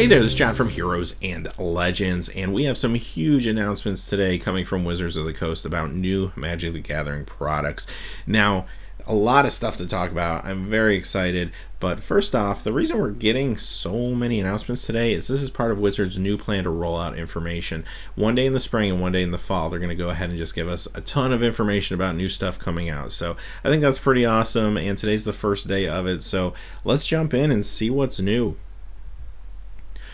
Hey there, this is John from Heroes and Legends, and we have some huge announcements today coming from Wizards of the Coast about new Magic the Gathering products. Now, a lot of stuff to talk about. I'm very excited, but first off, the reason we're getting so many announcements today is this is part of Wizards' new plan to roll out information. One day in the spring and one day in the fall, they're going to go ahead and just give us a ton of information about new stuff coming out. So I think that's pretty awesome, and today's the first day of it, so let's jump in and see what's new.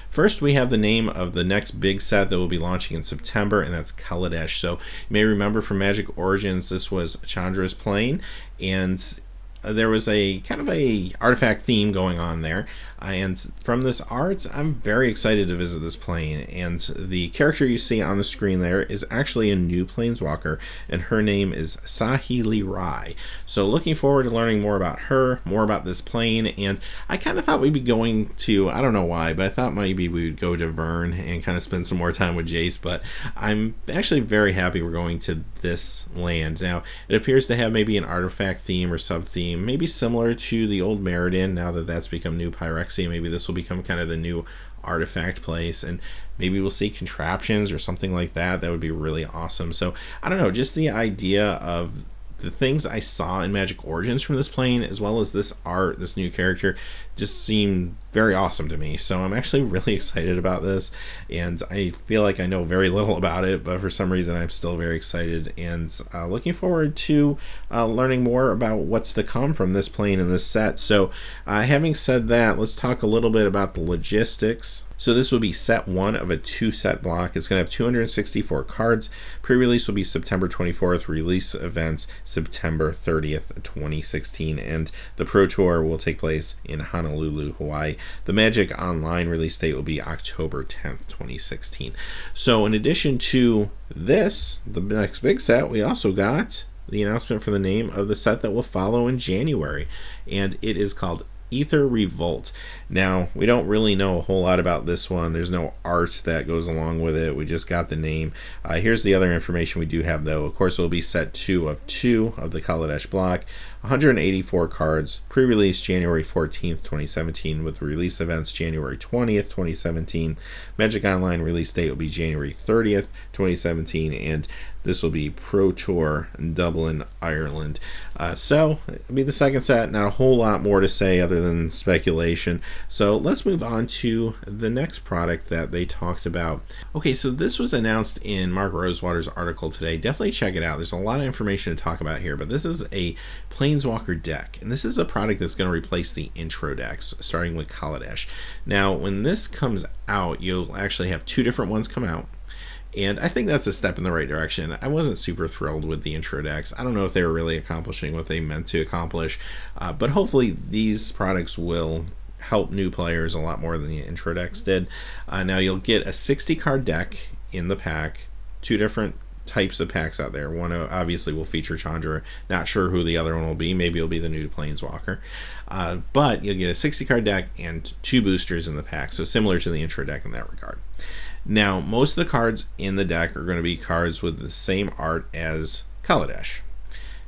First, we have the name of the next big set that will be launching in September, and that's Kaladesh. So you may remember from Magic Origins, this was Chandra's plane, and there was a kind of a artifact theme going on there, and from this art I'm very excited to visit this plane. And the character you see on the screen there is actually a new planeswalker, and her name is Sahili Rai. So looking forward to learning more about her, more about this plane. And I kind of thought we'd be going to, I don't know why, but I thought maybe we would go to Vern and kind of spend some more time with Jace, but I'm actually very happy we're going to this land. Now it appears to have maybe an artifact theme or sub theme, maybe similar to the old Meriden. Now that that's become new Pyrexia, maybe this will become kind of the new artifact place, and maybe we'll see contraptions or something like that. That would be really awesome. So I don't know, just the idea of the things I saw in Magic Origins from this plane, as well as this art, this new character, just seemed very awesome to me. So I'm actually really excited about this, and I feel like I know very little about it, but for some reason I'm still very excited and looking forward to learning more about what's to come from this plane and this set. So having said that, let's talk a little bit about the logistics. So this will be set 1 of a 2-set block. It's going to have 264 cards. Pre-release will be September 24th. Release events September 30th, 2016. And the Pro Tour will take place in Honolulu, Hawaii. The Magic Online release date will be October 10th, 2016. So in addition to this, the next big set, we also got the announcement for the name of the set that will follow in January. And it is called Aether Revolt. Now, we don't really know a whole lot about this one. There's no art that goes along with it. We just got the name. Here's the other information we do have, though. Of course, it will be set 2 of the Kaladesh block. 184 cards. Pre-release January 14th, 2017, with release events January 20th, 2017. Magic Online release date will be January 30th, 2017, and this will be Pro Tour Dublin, Ireland. So it'll be the second set. Not a whole lot more to say other than speculation. So let's move on to the next product that they talked about. Okay, so this was announced in Mark Rosewater's article today. Definitely check it out. There's a lot of information to talk about here, but this is a Planeswalker deck, and this is a product that's going to replace the intro decks, starting with Kaladesh. Now, when this comes out, you'll actually have 2 different ones come out. And I think that's a step in the right direction. I wasn't super thrilled with the intro decks. I don't know if they were really accomplishing what they meant to accomplish, but hopefully these products will help new players a lot more than the intro decks did. Now you'll get a 60 card deck in the pack, 2 different types of packs out there. One obviously will feature Chandra. Not sure who the other one will be. Maybe it'll be the new Planeswalker. But you'll get a 60 card deck and 2 boosters in the pack, so similar to the intro deck in that regard. Now, most of the cards in the deck are going to be cards with the same art as Kaladesh.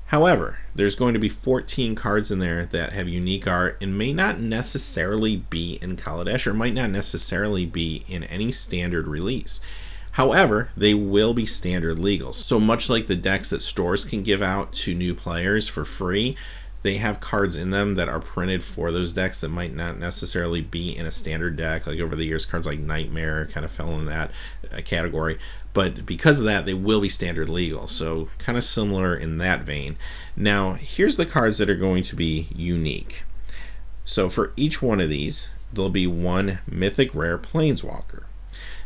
However, there's going to be 14 cards in there that have unique art and may not necessarily be in Kaladesh, or might not necessarily be in any standard release. However, they will be standard legals. So much like the decks that stores can give out to new players for free, they have cards in them that are printed for those decks that might not necessarily be in a standard deck. Like over the years, cards like Nightmare kind of fell in that category. But because of that, they will be standard legal. So kind of similar in that vein. Now, here's the cards that are going to be unique. So for each one of these, there'll be 1 mythic rare Planeswalker.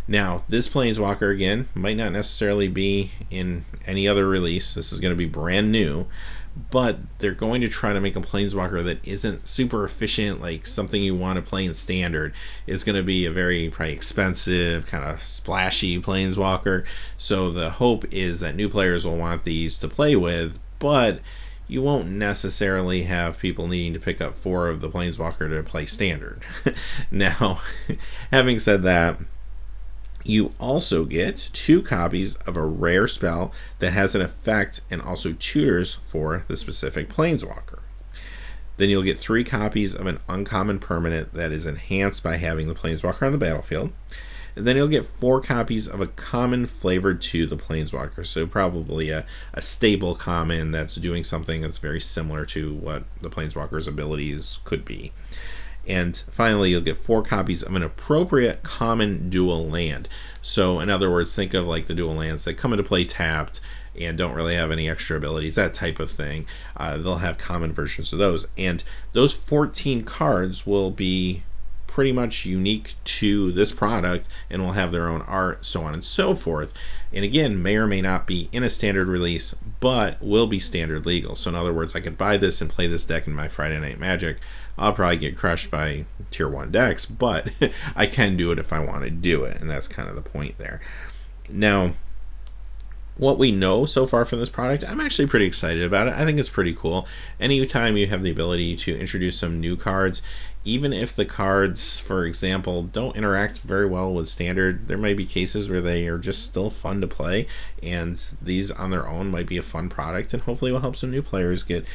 Now, this Planeswalker, again, might not necessarily be in any other release. This is going to be brand new. But they're going to try to make a Planeswalker that isn't super efficient, like something you want to play in standard. It's going to be a very probably expensive, kind of splashy Planeswalker. So the hope is that new players will want these to play with, but you won't necessarily have people needing to pick up 4 of the Planeswalker to play standard. Now, having said that, you also get 2 copies of a rare spell that has an effect and also tutors for the specific Planeswalker. Then you'll get 3 copies of an uncommon permanent that is enhanced by having the Planeswalker on the battlefield. And then you'll get 4 copies of a common flavored to the Planeswalker. So probably a stable common that's doing something that's very similar to what the Planeswalker's abilities could be. And finally, you'll get 4 copies of an appropriate common dual land. So in other words, think of like the dual lands that come into play tapped and don't really have any extra abilities, that type of thing. They'll have common versions of those. And those 14 cards will be pretty much unique to this product and will have their own art, so on and so forth. And again, may or may not be in a standard release, but will be standard legal. So in other words, I could buy this and play this deck in my Friday Night Magic. I'll probably get crushed by tier 1 decks, but I can do it if I want to do it, and that's kind of the point there. Now, what we know so far from this product, I'm actually pretty excited about it. I think it's pretty cool. Anytime you have the ability to introduce some new cards, even if the cards, for example, don't interact very well with standard, there might be cases where they are just still fun to play, and these on their own might be a fun product, and hopefully will help some new players get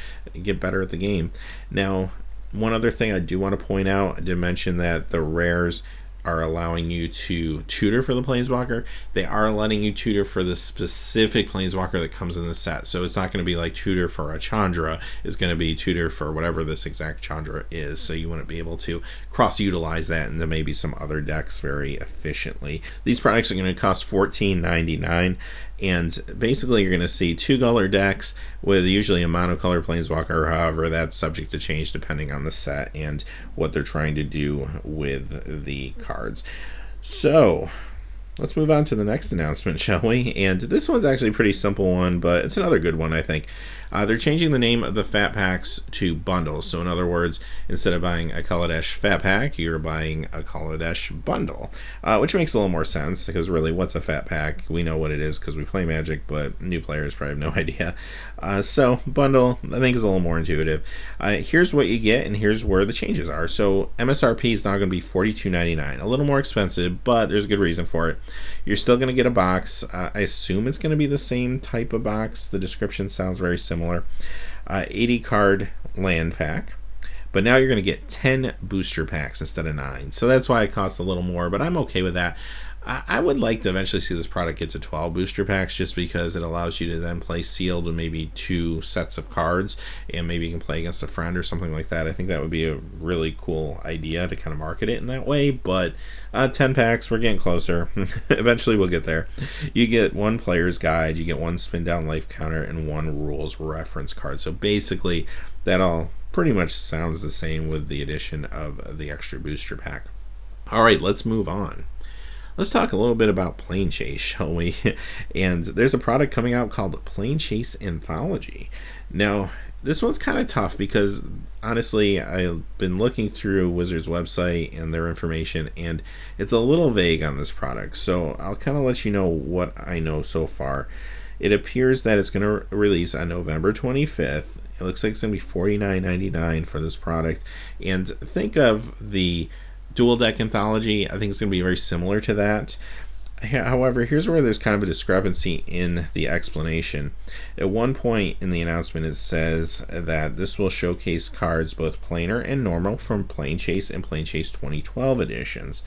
better at the game. Now, one other thing I do want to point out, I did mention that the rares are allowing you to tutor for the Planeswalker. They are letting you tutor for the specific Planeswalker that comes in the set. So it's not going to be like tutor for a Chandra. It's going to be tutor for whatever this exact Chandra is. So you wouldn't be able to cross-utilize that into maybe some other decks very efficiently. These products are going to cost $14.99. And basically you're going to see 2 color decks with usually a monocolor Planeswalker. However, that's subject to change depending on the set and what they're trying to do with the cards. So let's move on to the next announcement, shall we? And this one's actually a pretty simple one, but it's another good one, I think. They're changing the name of the Fat Packs to bundles. So in other words, instead of buying a Kaladesh Fat Pack, you're buying a Kaladesh bundle, which makes a little more sense, because really, what's a Fat Pack? We know what it is because we play Magic, but new players probably have no idea. So bundle, I think, is a little more intuitive. Here's what you get, and here's where the changes are. So MSRP is now going to be $42.99, a little more expensive, but there's a good reason for it. You're still going to get a box. I assume it's going to be the same type of box. The description sounds very similar. 80 card land pack, but now you're going to get 10 booster packs instead of 9. So that's why it costs a little more, but I'm okay with that. I would like to eventually see this product get to 12 booster packs, just because it allows you to then play sealed with maybe 2 sets of cards, and maybe you can play against a friend or something like that. I think that would be a really cool idea to kind of market it in that way, but 10 packs, we're getting closer. Eventually we'll get there. You get 1 player's guide, you get 1 spin down life counter, and 1 rules reference card. So basically that all pretty much sounds the same with the addition of the extra booster pack. All right, let's move on. Let's talk a little bit about Planeschase, shall we? And there's a product coming out called Planeschase Anthology. Now, this one's kind of tough because, honestly, I've been looking through Wizards' website and their information, and it's a little vague on this product. So I'll kind of let you know what I know so far. It appears that it's going to release on November 25th. It looks like it's going to be $49.99 for this product. And think of the Dual Deck Anthology. I think it's going to be very similar to that. However, here's where there's kind of a discrepancy in the explanation. At one point in the announcement, it says that this will showcase cards both planar and normal from Planeschase and Planeschase 2012 editions.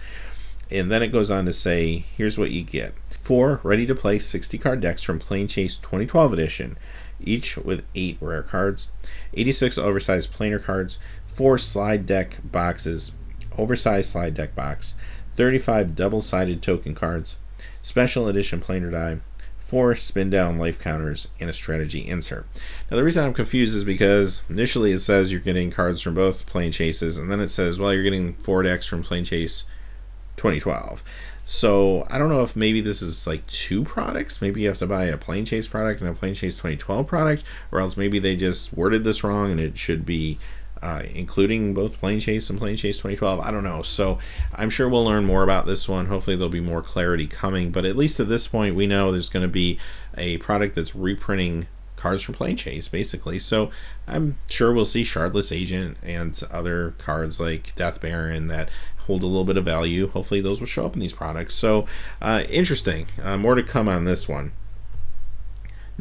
And then it goes on to say, here's what you get. 4 ready-to-play 60-card decks from Planeschase 2012 edition, each with 8 rare cards, 86 oversized planar cards, 4 slide deck boxes, oversized slide deck box, 35 double-sided token cards, special edition planar die, 4 spin down life counters, and a strategy insert. Now the reason I'm confused is because initially it says you're getting cards from both Planechases, and then it says, well, you're getting 4 decks from Planeschase 2012. So I don't know if maybe this is like 2 products. Maybe you have to buy a Planeschase product and a Planeschase 2012 product, or else maybe they just worded this wrong and it should be including both Planeschase and Planeschase 2012. I don't know. So I'm sure we'll learn more about this one. Hopefully there'll be more clarity coming, but at least at this point we know there's going to be a product that's reprinting cards from Planeschase, basically. So I'm sure we'll see Shardless Agent and other cards like Death Baron that hold a little bit of value. Hopefully those will show up in these products. So interesting. More to come on this one.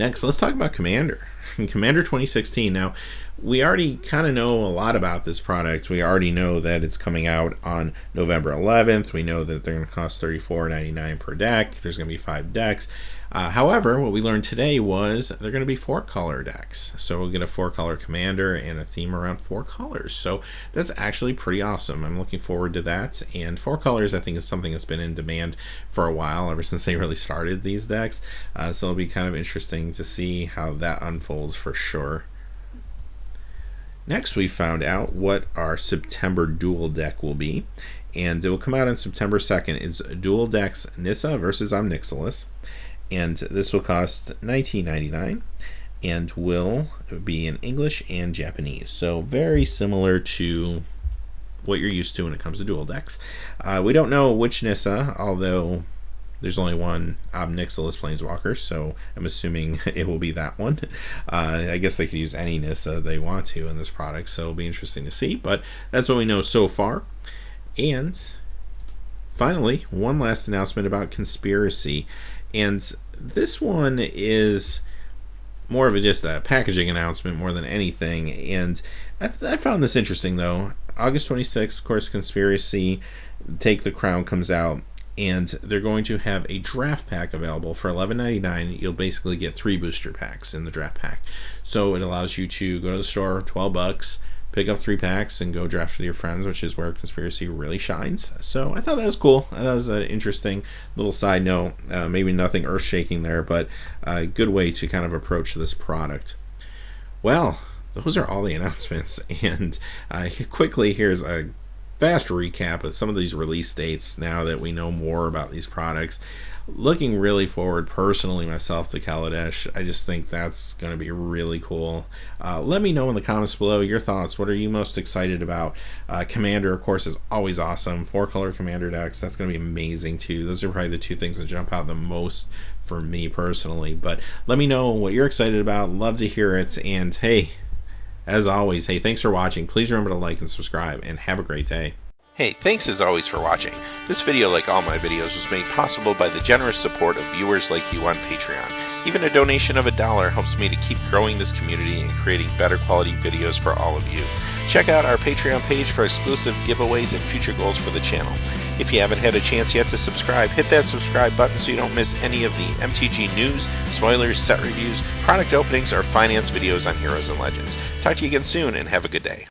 Next, let's talk about Commander. Commander 2016. Now, we already kind of know a lot about this product. We already know that it's coming out on November 11th. We know that they're going to cost $34.99 per deck. There's going to be 5 decks. However, what we learned today was they're going to be 4-color decks. So we'll get a 4-color Commander and a theme around 4 colors. So that's actually pretty awesome. I'm looking forward to that. And 4 colors, I think, is something that's been in demand for a while, ever since they really started these decks. So it'll be kind of interesting to see how that unfolds for sure. Next, we found out what our September dual deck will be. And it will come out on September 2nd. It's Dual Decks Nissa versus Omnixilis. And this will cost $19.99 and will be in English and Japanese. So very similar to what you're used to when it comes to dual decks. We don't know which Nissa, although there's only one Omnixilis Planeswalker, so I'm assuming it will be that one. I guess they could use any Nissa they want to in this product, so it'll be interesting to see. But that's what we know so far. And finally, one last announcement about Conspiracy. And this one is more of just a packaging announcement more than anything. And I found this interesting, though. August 26th, of course, Conspiracy Take the Crown comes out. And they're going to have a draft pack available for $11.99. You'll basically get 3 booster packs in the draft pack. So it allows you to go to the store, $12, pick up 3 packs and go draft with your friends, which is where Conspiracy really shines. So I thought that was cool. That was an interesting little side note. Maybe nothing earth-shaking there, but a good way to kind of approach this product. Well, those are all the announcements. And quickly, here's a fast recap of some of these release dates now that we know more about these products. Looking really forward personally myself to Kaladesh. I just think that's going to be really cool. Let me know in the comments below your thoughts. What are you most excited about? Commander, of course, is always awesome. 4-color Commander decks, that's going to be amazing too. Those are probably the 2 things that jump out the most for me personally. But let me know what you're excited about. Love to hear it. And hey, as always, hey, thanks for watching. Please remember to like and subscribe, and have a great day. Hey, thanks as always for watching. This video, like all my videos, was made possible by the generous support of viewers like you on Patreon. Even a donation of $1 helps me to keep growing this community and creating better quality videos for all of you. Check out our Patreon page for exclusive giveaways and future goals for the channel. If you haven't had a chance yet to subscribe, hit that subscribe button so you don't miss any of the MTG news, spoilers, set reviews, product openings, or finance videos on Heroes and Legends. Talk to you again soon, and have a good day.